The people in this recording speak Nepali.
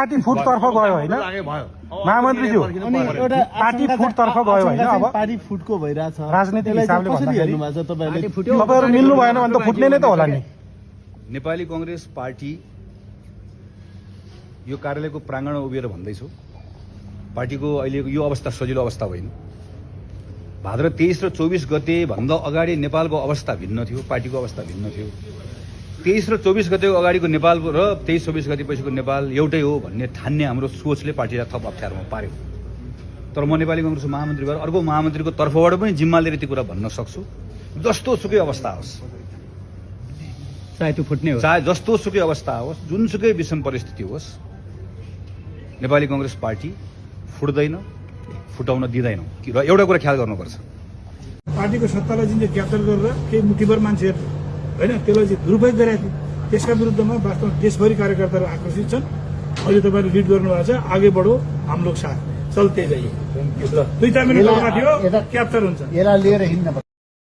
पार्टी फुटतर्फ गयो होइन महामन्त्रीज्यू, पार्टी फुटतर्फ गयो होइन। अब पार्टी फुटको भइरहेछ राजनीतिक हिसाबले भन्दाखेरि तपाईँले तपाईँहरू मिल्नु भएन भने त फुट्ने नै त होला नि। नेपाली कांग्रेस पार्टी यो कार्यालयको प्राङ्गणमा उभिएर भन्दैछु, पार्टीको अहिलेको यो अवस्था सजिलो अवस्था होइन। भाद्र 23 र 24 गते भन्दा अगाडि नेपालको अवस्था भिन्न थियो, पार्टीको अवस्था भिन्न थियो। 23 र 24 गतेको अगाडिको नेपाल र 23-24 गते पछिको नेपाल एउटै हो भन्ने ठान्ने हाम्रो सोचले पार्टीलाई थप अप्ठ्यारोमा पार्यो। तर म नेपाली कांग्रेसको महामन्त्री भएर अर्को महामन्त्रीको तर्फबाट पनि जिम्मा लिएर त्यो कुरा भन्न सक्छु, जस्तो सुकै अवस्था होस्, चाहे त्यो फुट्ने हो, चाहे जस्तो सुकै अवस्था होस्, जुनसुकै विषम परिस्थिति होस्, नेपाली कांग्रेस पार्टी फुट्दैन, फुटाउन दिँदैनौँ। र एउटा कुरा ख्याल गर्नुपर्छ, पार्टीको सत्तालाई जुन चाहिँ क्याप्चर गरेर केही मुठीभर मान्छेहरू होइन त्यसलाई चाहिँ दुरुपयोग गरेका थिए, त्यसका विरुद्धमा वास्तवमा देशभरि कार्यकर्ताहरू आकर्षित छन्। अहिले तपाईँले लिड गर्नुभएको छ, आगे बढो हम लोग साथ चलते जाइए। 2-4 मिनट थियो क्याप्चर हुन्छ। यसलाई लिएर हिँड्न